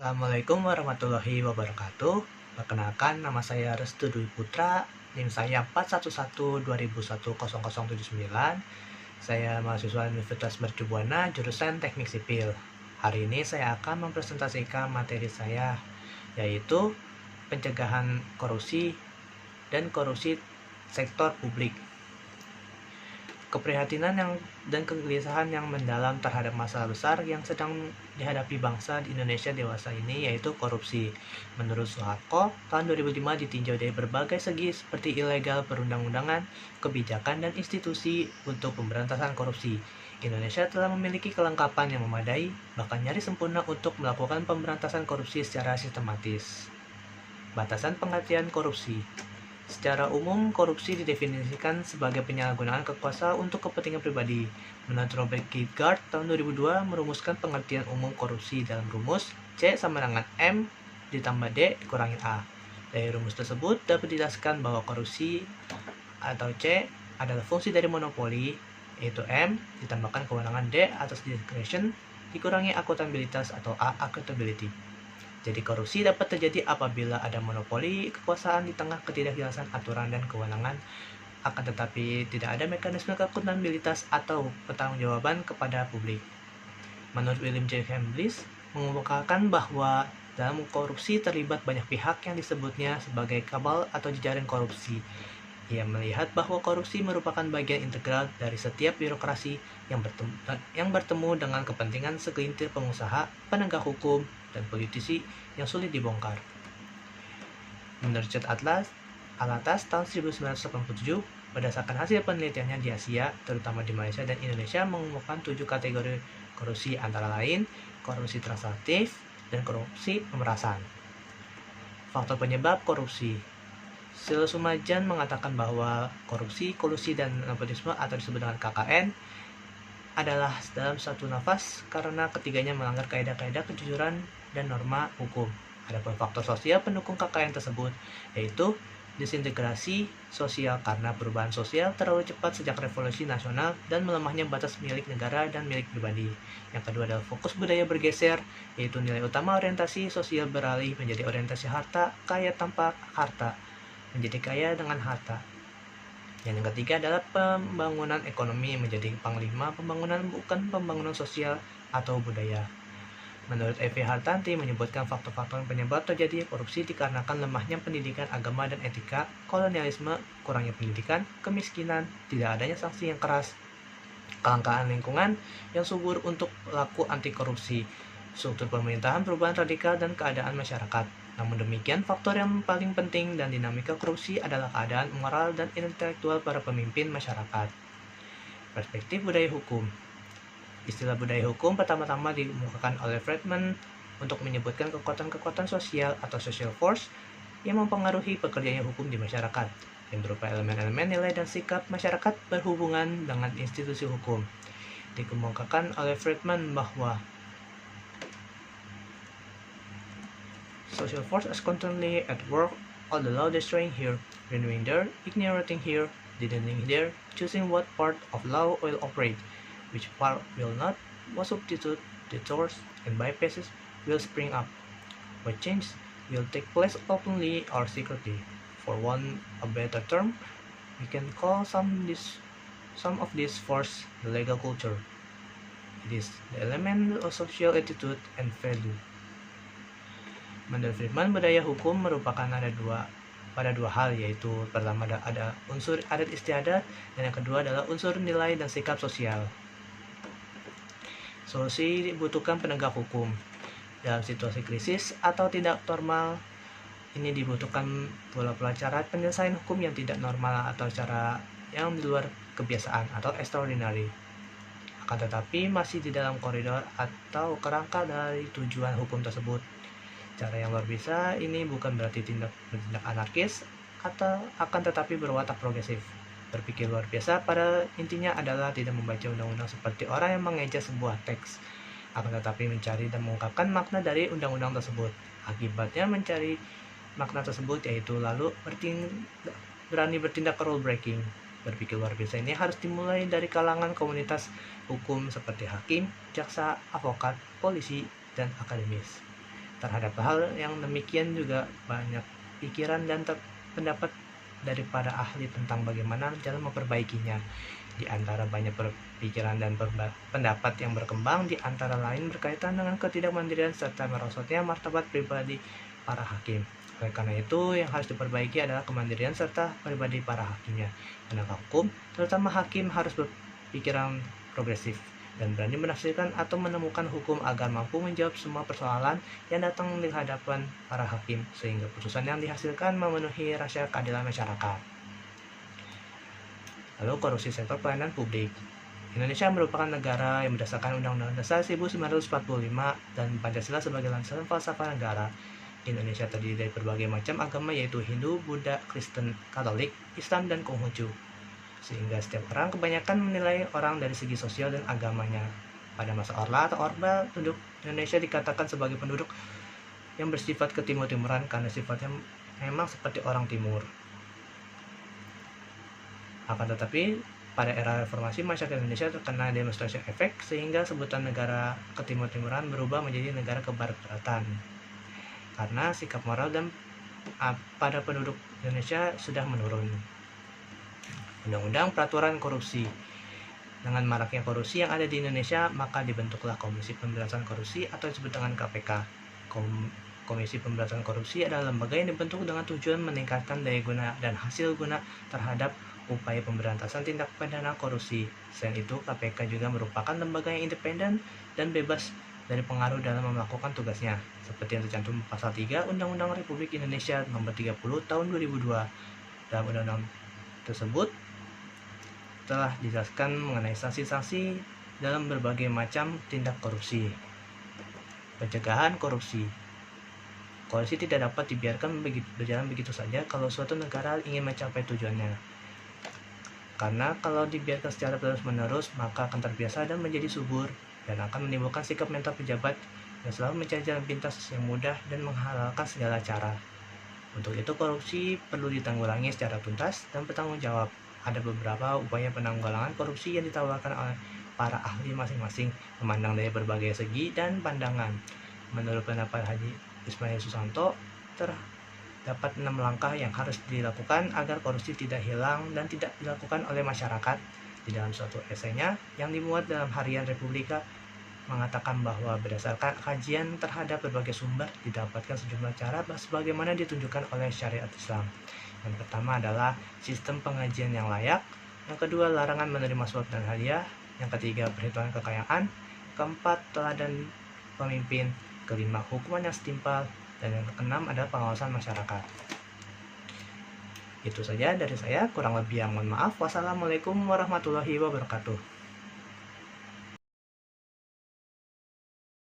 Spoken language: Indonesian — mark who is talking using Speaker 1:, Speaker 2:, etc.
Speaker 1: Assalamualaikum warahmatullahi wabarakatuh. Perkenalkan, nama saya Restu Dwi Putra, NIM saya 411-2001-0079. Saya mahasiswa Universitas Mercu Buana, jurusan Teknik Sipil. Hari ini saya akan mempresentasikan materi saya, yaitu pencegahan korupsi dan korupsi sektor publik. Keprihatinan dan kegelisahan yang mendalam terhadap masalah besar yang sedang dihadapi bangsa di Indonesia dewasa ini, yaitu korupsi. Menurut Soeharto, tahun 2005 ditinjau dari berbagai segi seperti ilegal perundang-undangan, kebijakan, dan institusi untuk pemberantasan korupsi. Indonesia telah memiliki kelengkapan yang memadai, bahkan nyaris sempurna untuk melakukan pemberantasan korupsi secara sistematis. Batasan pengertian korupsi. Secara umum, korupsi didefinisikan sebagai penyalahgunaan kekuasaan untuk kepentingan pribadi. Menurut Robert Kierkegaard, tahun 2002 merumuskan pengertian umum korupsi dalam rumus C sama dengan M ditambah D dikurangi A. Dari rumus tersebut dapat dijelaskan bahwa korupsi atau C adalah fungsi dari monopoli, yaitu M ditambahkan kewenangan D atas discretion dikurangi akuntabilitas atau A accountability. Jadi korupsi dapat terjadi apabila ada monopoli kekuasaan di tengah ketidakjelasan aturan dan kewenangan, akan tetapi tidak ada mekanisme akuntabilitas atau pertanggungjawaban kepada publik. Menurut William J. Chambliss, mengemukakan bahwa dalam korupsi terlibat banyak pihak yang disebutnya sebagai kabal atau jejaring korupsi. Ia melihat bahwa korupsi merupakan bagian integral dari setiap birokrasi yang bertemu dengan kepentingan segelintir pengusaha, penegak hukum, dan politisi yang sulit dibongkar. Menurut Chet Alatas tahun 1987, berdasarkan hasil penelitiannya di Asia, terutama di Malaysia dan Indonesia, mengemukakan 7 kategori korupsi antara lain korupsi transaktif dan korupsi pemerasan. Faktor penyebab korupsi. Silo Sumajan mengatakan bahwa korupsi, kolusi, dan nepotisme atau disebut dengan KKN adalah dalam satu nafas karena ketiganya melanggar kaidah-kaidah kejujuran dan norma hukum. Adapun faktor sosial pendukung KKN tersebut yaitu disintegrasi sosial karena perubahan sosial terlalu cepat sejak revolusi nasional dan melemahnya batas milik negara dan milik pribadi. Yang kedua adalah fokus budaya bergeser, yaitu nilai utama orientasi sosial beralih menjadi orientasi harta, kaya tanpa harta menjadi kaya dengan harta. Yang ketiga adalah pembangunan ekonomi menjadi panglima pembangunan, bukan pembangunan sosial atau budaya. Menurut Evi Hartanti menyebutkan faktor-faktor penyebab terjadi korupsi dikarenakan lemahnya pendidikan agama dan etika, kolonialisme, kurangnya pendidikan, kemiskinan, tidak adanya sanksi yang keras, kelangkaan lingkungan yang subur untuk pelaku anti korupsi, struktur pemerintahan, perubahan radikal, dan keadaan masyarakat. Namun demikian, faktor yang paling penting dan dinamika korupsi adalah keadaan moral dan intelektual para pemimpin masyarakat. Perspektif budaya hukum. Istilah budaya hukum pertama-tama dikemukakan oleh Friedman untuk menyebutkan kekuatan-kekuatan sosial atau social force yang mempengaruhi pekerjaannya hukum di masyarakat, yang berupa elemen-elemen nilai dan sikap masyarakat berhubungan dengan institusi hukum. Dikemukakan oleh Friedman bahwa social force is constantly at work, all the law destroying here, renewing there, ignoring here, deadening there, choosing what part of law will operate, which part will not, what substitute, detours, and bypasses will spring up, what change will take place openly or secretly. For want a better term, we can call some of this force the legal culture. It is the element of social attitude and value. Menurut Friedman, budaya hukum merupakan pada dua hal, yaitu pertama ada unsur adat istiadat dan yang kedua adalah unsur nilai dan sikap sosial. Solusi dibutuhkan penegak hukum. Dalam situasi krisis atau tidak normal, ini dibutuhkan pola-pola cara penyelesaian hukum yang tidak normal atau cara yang di luar kebiasaan atau extraordinary. Akan tetapi masih di dalam koridor atau kerangka dari tujuan hukum tersebut. Cara yang luar biasa ini bukan berarti bertindak anarkis atau akan tetapi berwatak progresif. Berpikir luar biasa pada intinya adalah tidak membaca undang-undang seperti orang yang mengeja sebuah teks, akan tetapi mencari dan mengungkapkan makna dari undang-undang tersebut. Akibatnya mencari makna tersebut yaitu lalu berani bertindak rule breaking. Berpikir luar biasa ini harus dimulai dari kalangan komunitas hukum seperti hakim, jaksa, advokat, polisi, dan akademis. Terhadap hal yang demikian juga banyak pikiran dan pendapat dari para ahli tentang bagaimana cara memperbaikinya. Di antara banyak pikiran dan pendapat yang berkembang, di antara lain berkaitan dengan ketidakmandirian serta merosotnya martabat pribadi para hakim. Oleh karena itu, yang harus diperbaiki adalah kemandirian serta pribadi para hakimnya. Penegak hukum, terutama hakim, harus berpikiran progresif dan berani menafsirkan atau menemukan hukum agar mampu menjawab semua persoalan yang datang di hadapan para hakim, sehingga putusan yang dihasilkan memenuhi rasa keadilan masyarakat. Lalu korupsi sektor pelayanan publik. Indonesia merupakan negara yang berdasarkan Undang-Undang Dasar 1945 dan Pancasila sebagai landasan falsafah negara. Indonesia terdiri dari berbagai macam agama yaitu Hindu, Buddha, Kristen, Katolik, Islam, dan Konghucu. Sehingga setiap orang kebanyakan menilai orang dari segi sosial dan agamanya. Pada masa Orla atau Orba, penduduk Indonesia dikatakan sebagai penduduk yang bersifat ketimur-timuran karena sifatnya memang seperti orang timur. Akan tetapi, pada era reformasi, masyarakat Indonesia terkena demonstrasi efek sehingga sebutan negara ketimur-timuran berubah menjadi negara kebarat-baratan. Karena sikap moral dan pada penduduk Indonesia sudah menurun. Undang-undang Peraturan Korupsi. Dengan maraknya korupsi yang ada di Indonesia, maka dibentuklah Komisi Pemberantasan Korupsi atau disebut dengan KPK. Komisi Pemberantasan Korupsi adalah lembaga yang dibentuk dengan tujuan meningkatkan daya guna dan hasil guna terhadap upaya pemberantasan tindak pidana korupsi. Selain itu, KPK juga merupakan lembaga yang independen dan bebas dari pengaruh dalam melakukan tugasnya, seperti yang tercantum pasal 3 Undang-Undang Republik Indonesia Nomor 30 Tahun 2002. Dalam undang-undang tersebut telah dijelaskan mengenai sanksi-sanksi dalam berbagai macam tindak korupsi. Pencegahan korupsi. Korupsi tidak dapat dibiarkan berjalan begitu saja kalau suatu negara ingin mencapai tujuannya. Karena kalau dibiarkan secara terus-menerus, maka akan terbiasa dan menjadi subur, dan akan menimbulkan sikap mental pejabat yang selalu mencari jalan pintas yang mudah dan menghalalkan segala cara. Untuk itu, korupsi perlu ditanggulangi secara tuntas dan bertanggung jawab. Ada beberapa upaya penanggulangan korupsi yang ditawarkan oleh para ahli masing-masing, memandang dari berbagai segi dan pandangan. Menurut pendapat Haji Ismail Susanto, terdapat 6 langkah yang harus dilakukan agar korupsi tidak hilang dan tidak dilakukan oleh masyarakat. Di dalam suatu esainya yang dimuat dalam Harian Republika mengatakan bahwa berdasarkan kajian terhadap berbagai sumber didapatkan sejumlah cara sebagaimana ditunjukkan oleh syariat Islam. Yang pertama adalah sistem pengajian yang layak, yang kedua larangan menerima suap dan hadiah, yang ketiga perhitungan kekayaan, keempat teladan pemimpin, kelima hukuman yang setimpal, dan yang keenam adalah pengawasan masyarakat. Itu saja dari saya, kurang lebih yang mohon maaf. Wassalamualaikum warahmatullahi wabarakatuh.